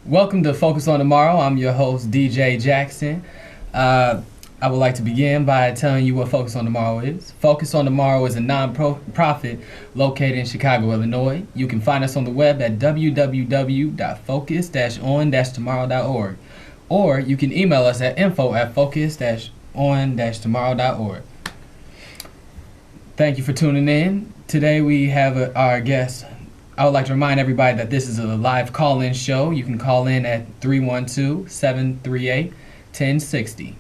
Welcome to Focus on Tomorrow. I'm your host, DJ Jackson. I would like to begin by telling you what Focus on Tomorrow is. Focus on Tomorrow is a non-profit located in Chicago, Illinois. You can find us on the web at www.focus-on-tomorrow.org, or you can email us at info@focus-on-tomorrow.org. Thank you for tuning in. Today we have our guest. I would like to remind everybody that this is a live call-in show. You can call in at 312-738-1060.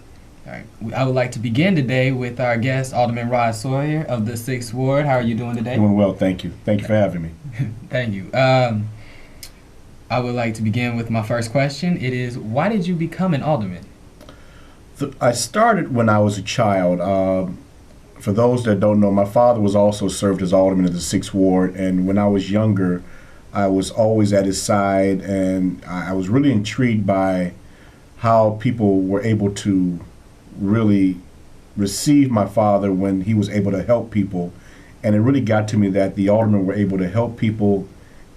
All right. I would like to begin today with our guest, Alderman Rod Sawyer of the 6th Ward. How are you doing today? Doing well, thank you. Thank you for having me. Thank you. I would like to begin with my first question. It is, why did you become an alderman? I started when I was a child. For those that don't know, my father was also served as alderman of the 6th Ward, and when I was younger, I was always at his side, and I was really intrigued by how people were able to really receive my father when he was able to help people. And it really got to me that the aldermen were able to help people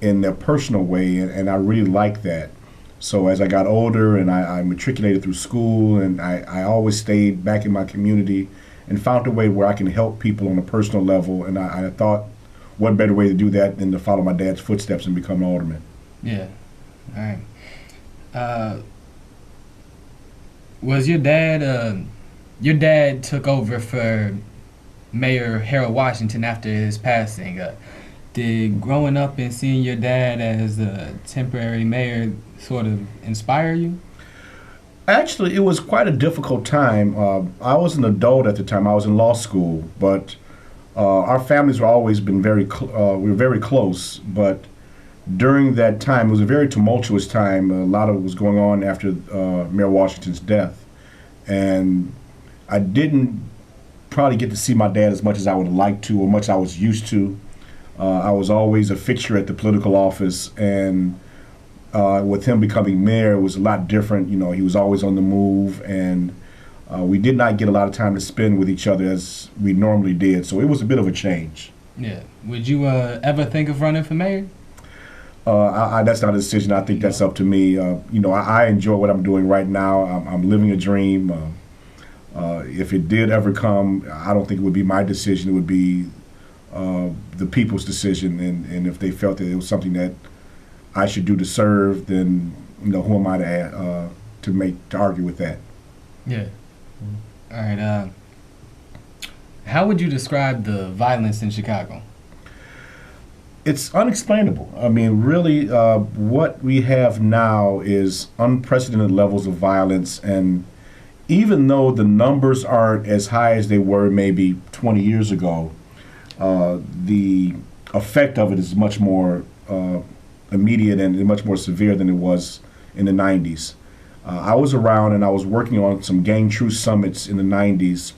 in their personal way, and I really liked that. So as I got older and I matriculated through school, and I always stayed back in my community and found a way where I can help people on a personal level. And I thought, what better way to do that than to follow my dad's footsteps and become an alderman? Yeah. All right. Was your dad took over for Mayor Harold Washington after his passing? Did growing up and seeing your dad as a temporary mayor sort of inspire you? Actually, it was quite a difficult time. I was an adult at the time. I was in law school, but our families were always been we were very close. But during that time, it was a very tumultuous time. A lot of was going on after Mayor Washington's death, and I didn't probably get to see my dad as much as I would have liked to, or much as I was used to. I was always a fixture at the political office, and with him becoming mayor, it was a lot different. You know, he was always on the move, and we did not get a lot of time to spend with each other as we normally did. So it was a bit of a change. Yeah. Would you ever think of running for mayor? That's not a decision. I think that's up to me. I enjoy what I'm doing right now. I'm living a dream. If it did ever come, I don't think it would be my decision. It would be the people's decision. And if they felt that it was something that I should do to serve, then who am I to argue with that? Yeah. All right. How would you describe the violence in Chicago? It's unexplainable. I mean, really, what we have now is unprecedented levels of violence, and even though the numbers aren't as high as they were maybe 20 years ago, the effect of it is much more immediate and much more severe than it was in the 90s. I was around and I was working on some gang truce summits in the 90s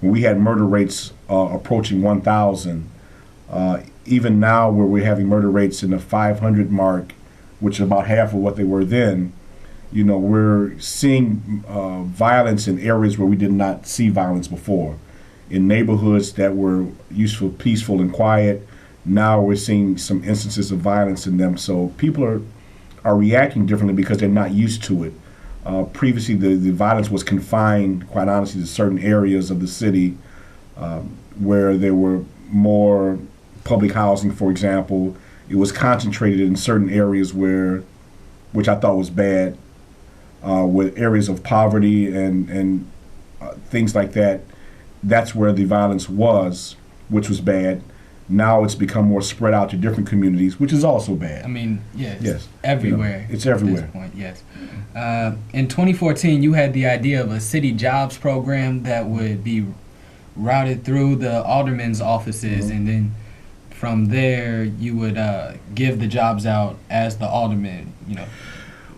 when we had murder rates approaching 1,000. Even now, where we're having murder rates in the 500 mark, which is about half of what they were then, we're seeing violence in areas where we did not see violence before. In neighborhoods that were useful, peaceful, and quiet, now we're seeing some instances of violence in them. So people are reacting differently because they're not used to it. Previously, the violence was confined, quite honestly, to certain areas of the city where there were more public housing, for example. It was concentrated in certain areas which I thought was bad, with areas of poverty and things like that. That's where the violence was, which was bad. Now it's become more spread out to different communities, which is also bad. I mean, yes, yes. Everywhere. It's everywhere. At this point, yes. In 2014, you had the idea of a city jobs program that would be routed through the aldermen's offices, and then from there you would give the jobs out as the alderman.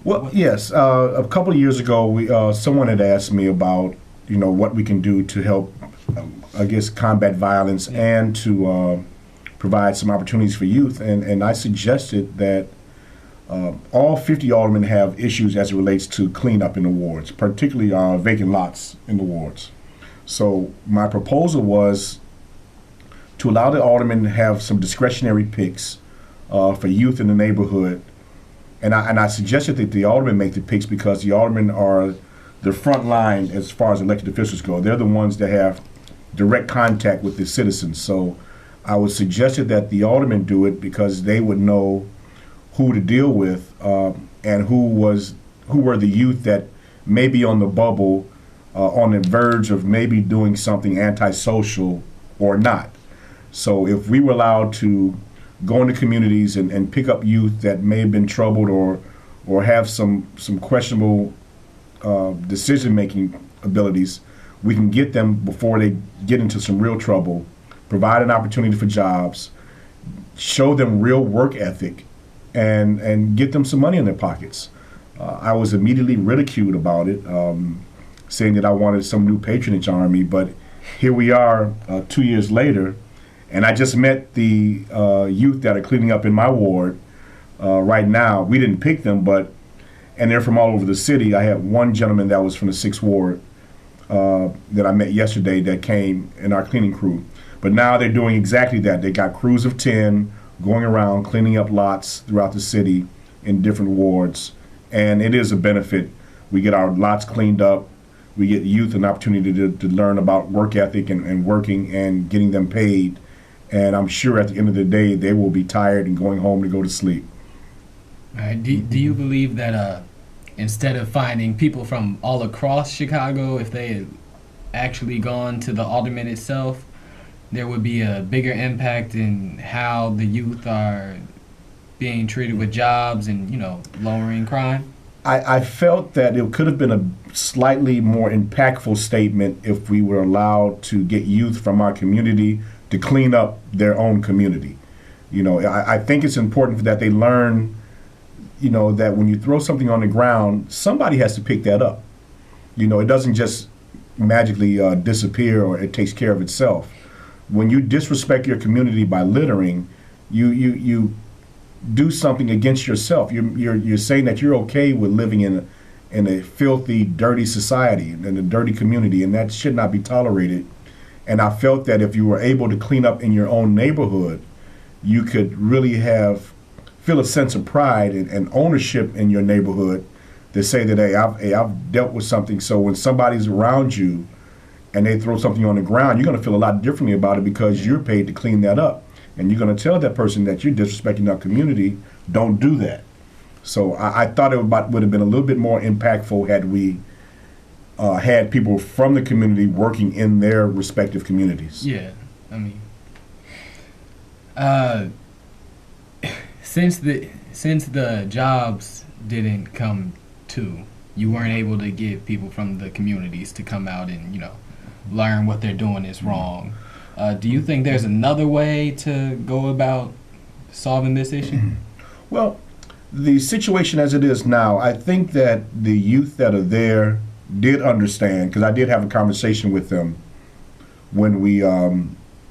Well, yes. A couple of years ago, someone had asked me about what we can do to help, combat violence and to provide some opportunities for youth, and I suggested that all 50 aldermen have issues as it relates to cleanup in the wards, particularly vacant lots in the wards. So my proposal was to allow the aldermen to have some discretionary picks for youth in the neighborhood And I suggested that the aldermen make the picks because the aldermen are the front line as far as elected officials go. They're the ones that have direct contact with the citizens. So I would suggest that the aldermen do it because they would know who to deal with, and who were the youth that may be on the bubble, on the verge of maybe doing something antisocial or not. So if we were allowed to go into communities and pick up youth that may have been troubled or have some questionable decision-making abilities, we can get them before they get into some real trouble, provide an opportunity for jobs, show them real work ethic, and get them some money in their pockets. I was immediately ridiculed about it, saying that I wanted some new patronage army, but here we are 2 years later, and I just met the youth that are cleaning up in my ward right now. We didn't pick them, and they're from all over the city. I had one gentleman that was from the 6th Ward that I met yesterday that came in our cleaning crew. But now they're doing exactly that. They got crews of 10 going around cleaning up lots throughout the city in different wards, and it is a benefit. We get our lots cleaned up. We get youth an opportunity to learn about work ethic and working and getting them paid. And I'm sure at the end of the day, they will be tired and going home to go to sleep. All right. Do you believe that instead of finding people from all across Chicago, if they had actually gone to the alderman itself, there would be a bigger impact in how the youth are being treated with jobs and, lowering crime? I felt that it could have been a slightly more impactful statement if we were allowed to get youth from our community to clean up their own community. I think it's important that they learn, that when you throw something on the ground, somebody has to pick that up. It doesn't just magically disappear or it takes care of itself. When you disrespect your community by littering, you do something against yourself. You're saying that you're okay with living in a filthy, dirty society, in a dirty community, and that should not be tolerated. And I felt that if you were able to clean up in your own neighborhood, you could really feel a sense of pride and ownership in your neighborhood to say that, hey, I've dealt with something. So when somebody's around you and they throw something on the ground, you're going to feel a lot differently about it because you're paid to clean that up. And you're going to tell that person that you're disrespecting our community, don't do that. So I thought it would have been a little bit more impactful had we had people from the community working in their respective communities. Yeah, I mean, since the jobs didn't come to, you weren't able to get people from the communities to come out and learn what they're doing is wrong. Do you think there's another way to go about solving this issue? Well, the situation as it is now, I think that the youth that are there did understand, because I did have a conversation with them when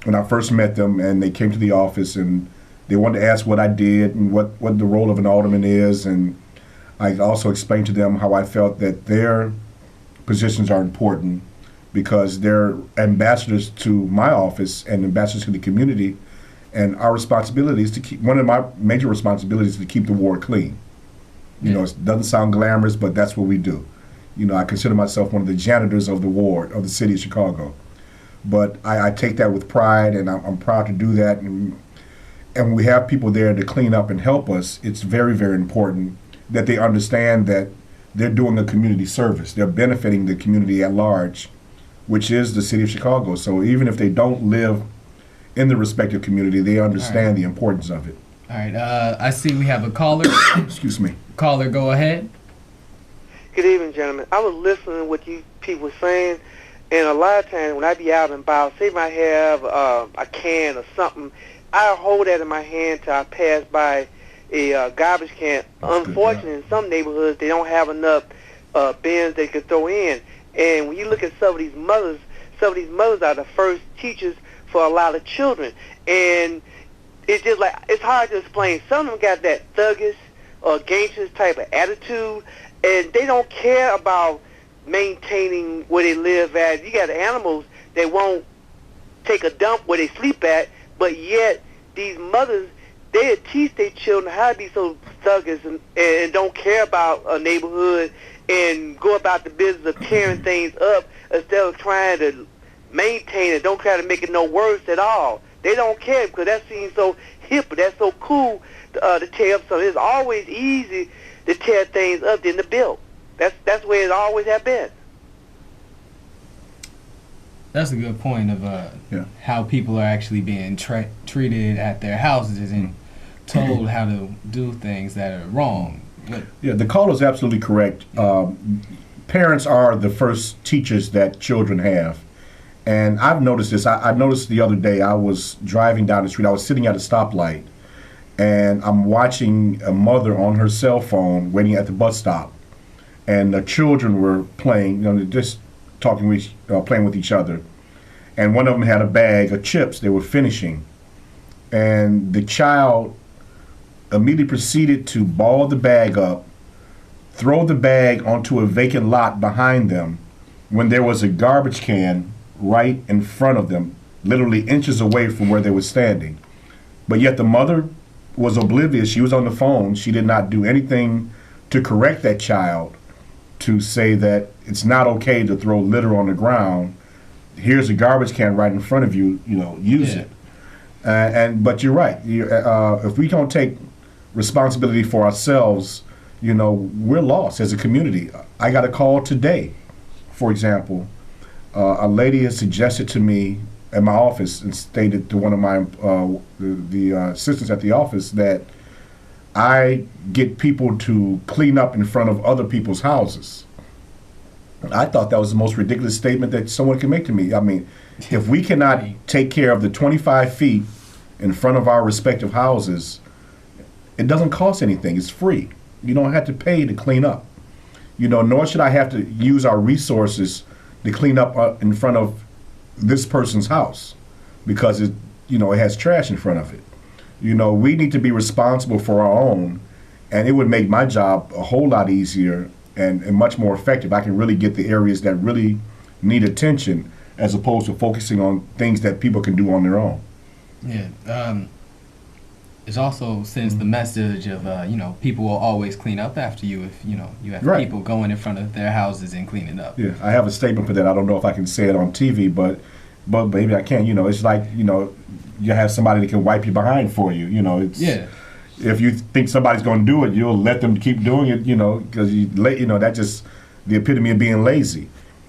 I first met them, and they came to the office and they wanted to ask what I did and what the role of an alderman is, and I also explained to them how I felt that their positions are important because they're ambassadors to my office and ambassadors to the community, and our responsibility is to keep, one of my major responsibilities is to keep the ward clean. It doesn't sound glamorous, but that's what we do. I consider myself one of the janitors of the ward of the city of Chicago. But I take that with pride, and I'm proud to do that. And when we have people there to clean up and help us, it's very, very important that they understand that they're doing a community service. They're benefiting the community at large, which is the city of Chicago. So even if they don't live in the respective community, they understand the importance of it. All right. I see we have a caller. Excuse me. Caller, go ahead. Good evening, gentlemen. I was listening to what you people were saying, and a lot of times when I be out and about, say if I have a can or something, I hold that in my hand till I pass by a garbage can. Unfortunately, in some neighborhoods, they don't have enough bins they could throw in. And when you look at some of these mothers are the first teachers for a lot of children. And it's just like, it's hard to explain. Some of them got that thuggish or gangster type of attitude, and they don't care about maintaining where they live at. You got animals that won't take a dump where they sleep at, but yet these mothers, They teach their children how to be so thuggish and don't care about a neighborhood and go about the business of tearing things up instead of trying to maintain it. Don't try to make it no worse at all. They don't care because that seems so hip, that's so cool to tear up something. It's always easy to tear things up than to build. That's where it always has been. That's a good point of how people are actually being treated at their houses and told how to do things that are wrong. Yeah, the caller is absolutely correct. Parents are the first teachers that children have. And I've noticed this. I noticed the other day, I was driving down the street. I was sitting at a stoplight, and I'm watching a mother on her cell phone waiting at the bus stop. And the children were playing, just talking with, playing with each other. And one of them had a bag of chips they were finishing. And the child immediately proceeded to ball the bag up, throw the bag onto a vacant lot behind them when there was a garbage can right in front of them, literally inches away from where they were standing. But yet the mother was oblivious. She was on the phone. She did not do anything to correct that child, to say that it's not okay to throw litter on the ground. Here's a garbage can right in front of you, use it. But you're right. If we don't take responsibility for ourselves, we're lost as a community. I got a call today, for example. A lady has suggested to me at my office and stated to one of my the assistants at the office that I get people to clean up in front of other people's houses. I thought that was the most ridiculous statement that someone could make to me. I mean, if we cannot take care of the 25 feet in front of our respective houses, it doesn't cost anything. It's free. You don't have to pay to clean up. Nor should I have to use our resources to clean up in front of this person's house because it has trash in front of it. We need to be responsible for our own, and it would make my job a whole lot easier and much more effective. I can really get the areas that really need attention as opposed to focusing on things that people can do on their own. Yeah. It's also sends the message of, people will always clean up after you if, you have people going in front of their houses and cleaning up. Yeah, I have a statement for that. I don't know if I can say it on TV, but maybe I can. It's like, you have somebody that can wipe your behind for you. If you think somebody's going to do it, you'll let them keep doing it, because that's just the epitome of being lazy.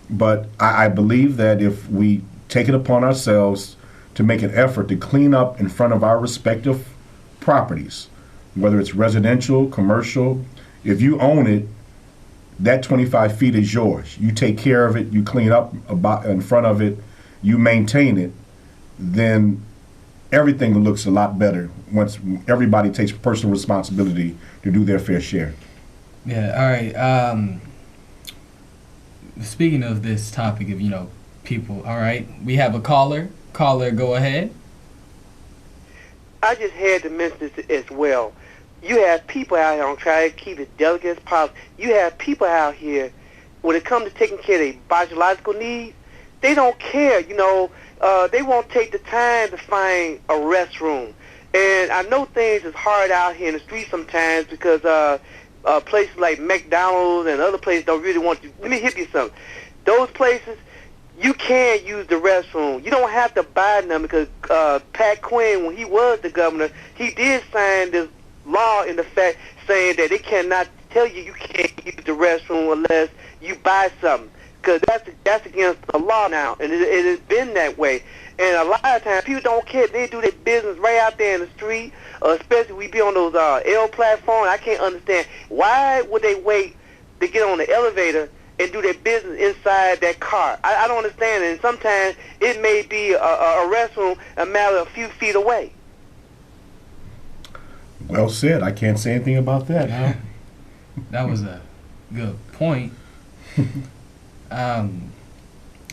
But I believe that if we take it upon ourselves to make an effort to clean up in front of our respective properties, whether it's residential, commercial, if you own it, that 25 feet is yours. You take care of it, you clean up in front of it, you maintain it, then everything looks a lot better once everybody takes personal responsibility to do their fair share. Yeah, all right. Speaking of this topic of, people, all right, we have a caller. Caller, go ahead. I just had to mention this as well. You have people out here, I'm trying to keep it delicate as possible. You have people out here, when it comes to taking care of their biological needs, they don't care, they won't take the time to find a restroom. And I know things is hard out here in the street sometimes because places like McDonald's and other places don't really want you. Let me hit you something. Those places, you can use the restroom. You don't have to buy them because Pat Quinn, when he was the governor, he did sign this law in effect saying that they cannot tell you can't use the restroom unless you buy something. Because that's against the law now, and it has been that way. And a lot of times, people don't care. They do their business right out there in the street, especially we be on those L platforms. I can't understand. Why would they wait to get on the elevator and do their business inside that car? I don't understand it. And sometimes it may be a restroom a matter of a few feet away. Well said. I can't say anything about that. Well, that was a good point. But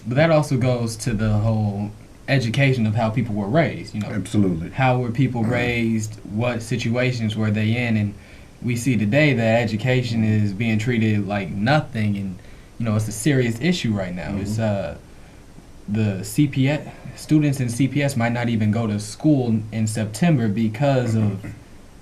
that also goes to the whole education of how people were raised. Absolutely. How were people raised? What situations were they in? And we see today that education is being treated like nothing, and it's a serious issue right now. Mm-hmm. the CPS students in CPS might not even go to school in September because of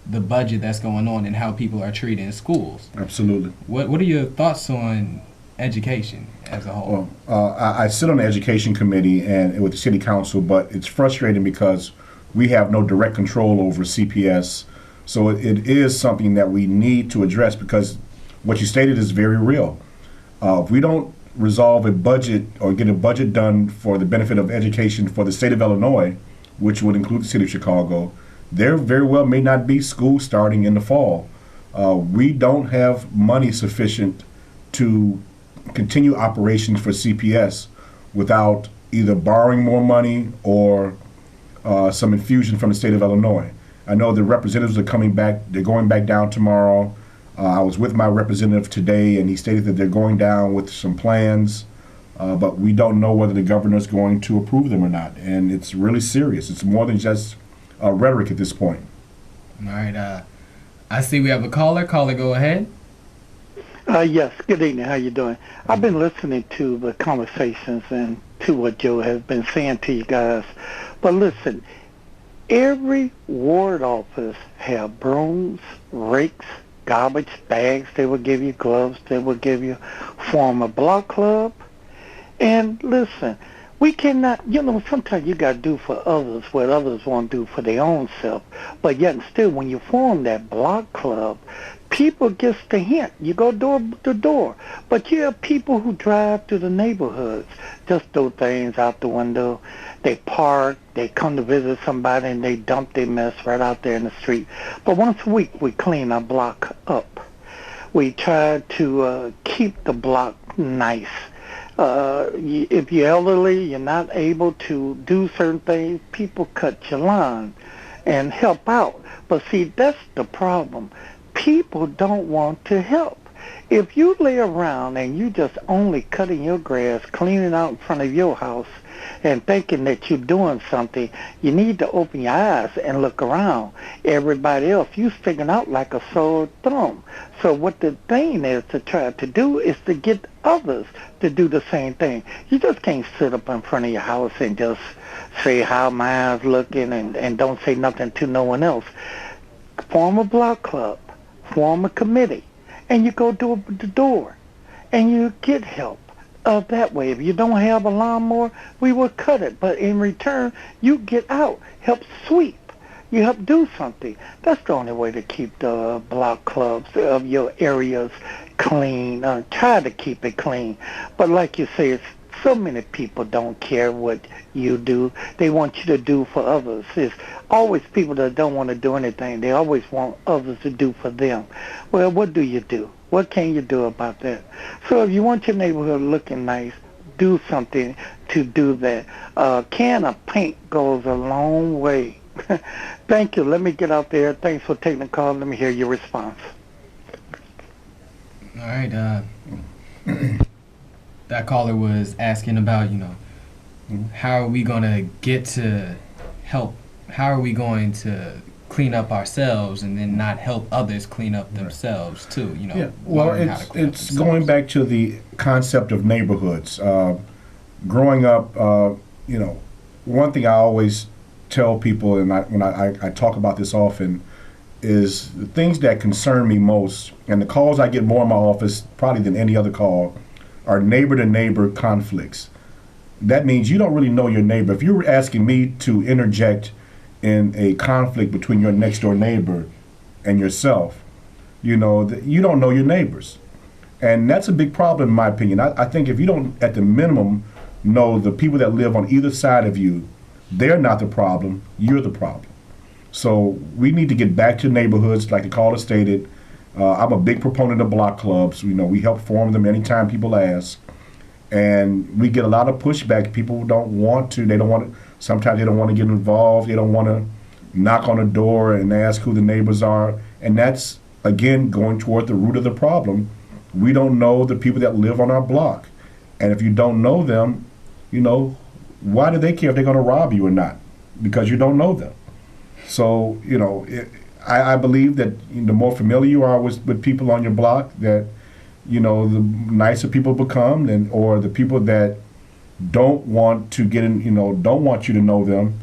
the budget that's going on and how people are treated in schools. Absolutely. What are your thoughts on education as a whole? Well, I sit on the education committee and with the city council, but it's frustrating because we have no direct control over CPS. So it is something that we need to address because what you stated is very real. If we don't resolve a budget or get a budget done for the benefit of education for the state of Illinois, which would include the city of Chicago, there very well may not be school starting in the fall. We don't have money sufficient to continue operations for CPS without either borrowing more money or some infusion from the state of Illinois. I know the representatives are coming back. They're going back down tomorrow. I was with my representative today, and he stated that they're going down with some plans, but we don't know whether the governor's going to approve them or not. And it's really serious. It's more than just rhetoric at this point. All right. I see we have a caller. Caller, go ahead. Yes, good evening. How you doing? I've been listening to the conversations and to what Joe has been saying to you guys. But listen, every ward office have brooms, rakes, garbage bags. They will give you gloves. They will give you form a block club. And listen, we cannot, sometimes you got to do for others what others want to do for their own self. But yet and still, when you form that block club, people gets the hint. You go door to door. But you have people who drive through the neighborhoods, just throw things out the window. They park, they come to visit somebody, and they dump their mess right out there in the street. But once a week, we clean our block up. We try to keep the block nice. If you're elderly, you're not able to do certain things, people cut your lawn and help out. But see, that's the problem. People don't want to help. If you lay around and you just only cutting your grass, cleaning out in front of your house, and thinking that you're doing something, you need to open your eyes and look around. Everybody else, you sticking out like a sore thumb. So what the thing is to try to do is to get others to do the same thing. You just can't sit up in front of your house and just say how mine's looking and don't say nothing to no one else. Form a block club, form a committee, and you go door to door, and you get help. That way, if you don't have a lawnmower, we will cut it. But in return, you get out, help sweep, you help do something. That's the only way to keep the block clubs of your areas clean. Try to keep it clean. But like you say, so many people don't care what you do. They want you to do for others. It's always people that don't want to do anything. They always want others to do for them. Well, what do you do? What can you do about that? So if you want your neighborhood looking nice, do something to do that. A can of paint goes a long way. Thank you. Let me get out there. Thanks for taking the call. Let me hear your response. All right. That caller was asking about, how are we going to get to help? How are we going to clean up ourselves and then not help others clean up themselves too? Yeah. Well, it's going back to the concept of neighborhoods. Growing up, one thing I always tell people, and when I talk about this often, is the things that concern me most, and the calls I get more in my office probably than any other call, are neighbor-to-neighbor conflicts. That means you don't really know your neighbor. If you were asking me to interject in a conflict between your next-door neighbor and yourself, you don't know your neighbors. And that's a big problem in my opinion. I think if you don't, at the minimum, know the people that live on either side of you, they're not the problem, you're the problem. So we need to get back to neighborhoods, like the caller stated. I'm a big proponent of block clubs. We help form them anytime people ask. And we get a lot of pushback. People don't want to. They don't want to. Sometimes they don't want to get involved. They don't want to knock on a door and ask who the neighbors are. And that's, again, going toward the root of the problem. We don't know the people that live on our block. And if you don't know them, why do they care if they're going to rob you or not? Because you don't know them. So, I believe that the more familiar you are with people on your block, that, the nicer people become, or the people that don't want to get in, don't want you to know them,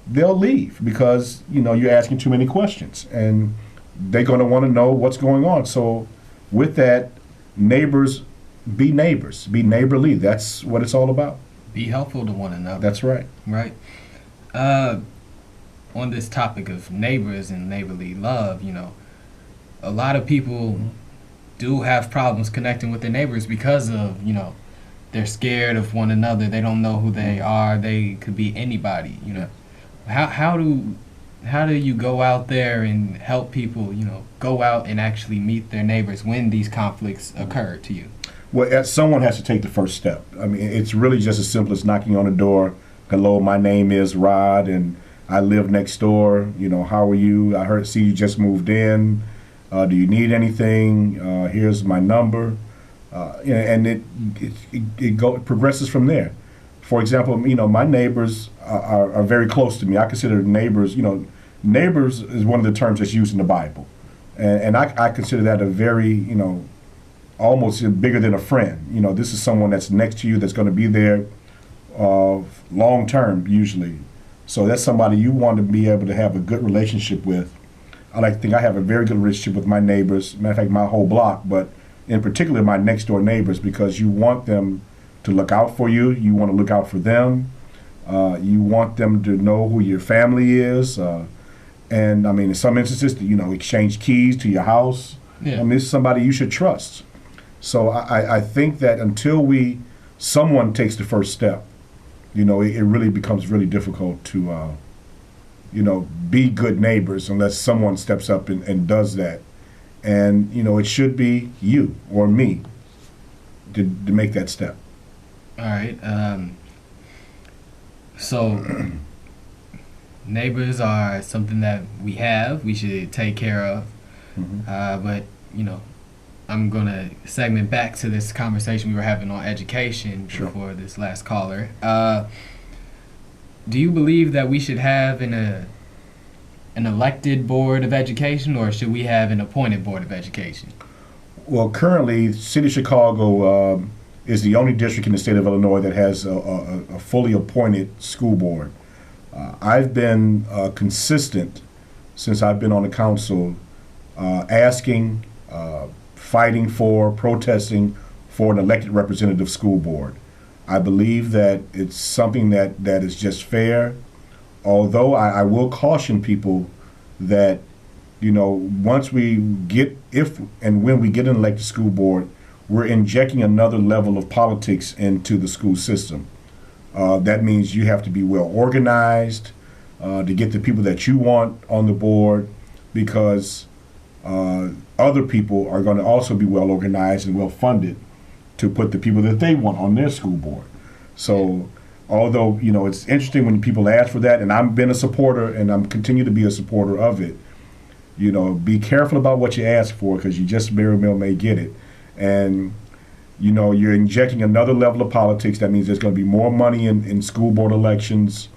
they'll leave because, you're asking too many questions and they're going to want to know what's going on. So with that, neighbors, be neighborly. That's what it's all about. Be helpful to one another. That's right. Right. On this topic of neighbors and neighborly love, a lot of people do have problems connecting with their neighbors because of, they're scared of one another. They don't know who they are. They could be anybody, How do you go out there and help people, go out and actually meet their neighbors when these conflicts occur to you? Well, someone has to take the first step. I mean, it's really just as simple as knocking on the door. Hello, my name is Rod, and I live next door. How are you? I see you just moved in. Do you need anything? Here's my number. And it progresses from there. For example, my neighbors are very close to me. I consider neighbors, neighbors is one of the terms that's used in the Bible. And I consider that a very, almost bigger than a friend. This is someone that's next to you that's going to be there long term, usually. So that's somebody you want to be able to have a good relationship with. I like to think I have a very good relationship with my neighbors, matter of fact, my whole block, but in particular my next door neighbors, because you want them to look out for you. You want to look out for them. You want them to know who your family is. And I mean, in some instances, exchange keys to your house. Yeah. I mean, this is somebody you should trust. So I think that until someone takes the first step, it really becomes really difficult to, be good neighbors unless someone steps up and does that. And, it should be you or me to make that step. All right. So neighbors are something that we should take care of. Mm-hmm. But, I'm going to segment back to this conversation we were having on education before this last caller. Do you believe that we should have an elected board of education, or should we have an appointed board of education? Well, currently, City of Chicago is the only district in the state of Illinois that has a fully appointed school board. I've been consistent since I've been on the council, asking, fighting for, protesting for an elected representative school board. I believe that it's something that is just fair, although I will caution people that, once we get, if and when we get an elected school board, we're injecting another level of politics into the school system. That means you have to be well organized to get the people that you want on the board, because other people are going to also be well organized and well funded to put the people that they want on their school board. So although, it's interesting when people ask for that, and I've been a supporter and I'm continue to be a supporter of it, be careful about what you ask for, because you just very well may get it. And, you're injecting another level of politics. That means there's going to be more money in school board elections.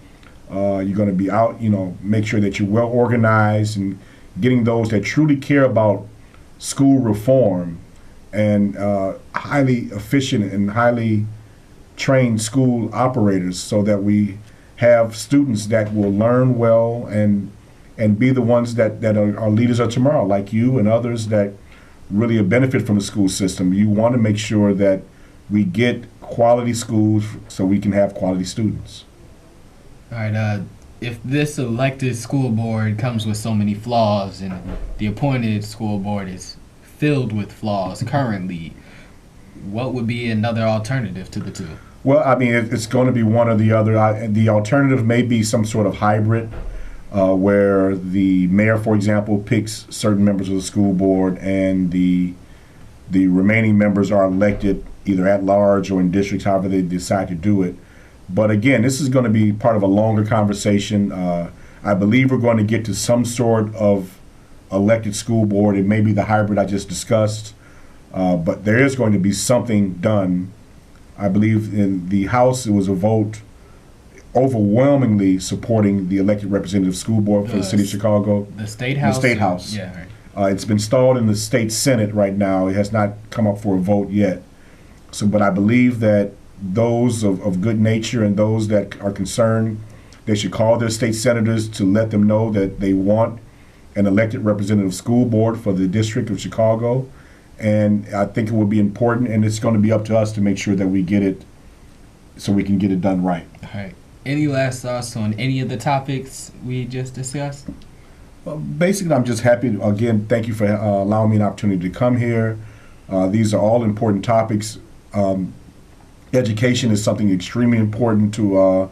You're going to be out, make sure that you're well organized and getting those that truly care about school reform and highly efficient and highly trained school operators, so that we have students that will learn well and be the ones that are leaders of tomorrow, like you and others that really benefit from the school system. You want to make sure that we get quality schools so we can have quality students. All right. If this elected school board comes with so many flaws and the appointed school board is filled with flaws currently, what would be another alternative to the two? Well, I mean, it's going to be one or the other. The alternative may be some sort of hybrid, where the mayor, for example, picks certain members of the school board, and the remaining members are elected either at large or in districts, however they decide to do it. But again, this is going to be part of a longer conversation. I believe we're going to get to some sort of elected school board. It may be the hybrid I just discussed, but there is going to be something done. I believe in the House, it was a vote overwhelmingly supporting the elected representative school board for the city of Chicago. The State House? The State House. Yeah, right. It's been stalled in the state Senate right now. It has not come up for a vote yet. So, but I believe that those of good nature and those that are concerned, they should call their state senators to let them know that they want an elected representative school board for the District of Chicago. And I think it will be important, and it's going to be up to us to make sure that we get it so we can get it done right. All right. Any last thoughts on any of the topics we just discussed? Well, basically, I'm just happy. Again, thank you for allowing me an opportunity to come here. These are all important topics. Education is something extremely important to,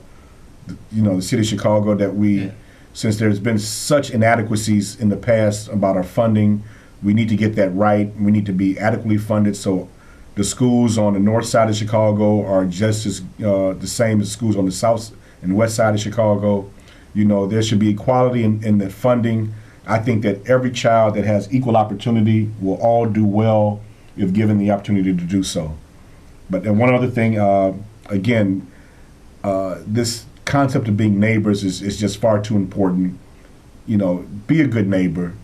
the city of Chicago that we, since there's been such inadequacies in the past about our funding, we need to get that right. We need to be adequately funded so the schools on the north side of Chicago are just as the same as schools on the south and west side of Chicago. There should be equality in the funding. I think that every child that has equal opportunity will all do well if given the opportunity to do so. But then one other thing, this concept of being neighbors is just far too important. Be a good neighbor.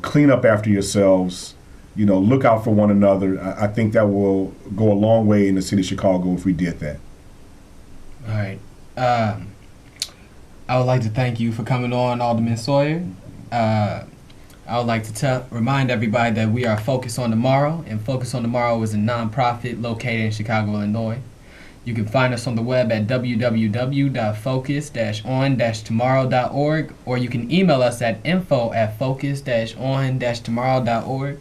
Clean up after yourselves. Look out for one another. I think that will go a long way in the city of Chicago if we did that. All right. I would like to thank you for coming on, Alderman Sawyer. I would like to remind everybody that we are Focus on Tomorrow, and Focus on Tomorrow is a nonprofit located in Chicago, Illinois. You can find us on the web at www.focus-on-tomorrow.org, or you can email us at info@focus-on-tomorrow.org.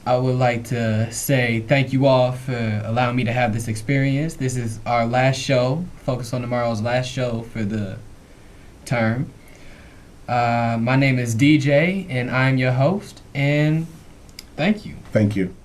I would like to say thank you all for allowing me to have this experience. This is our last show, Focus on Tomorrow's last show for the term. My name is DJ, and I'm your host, and thank you. Thank you.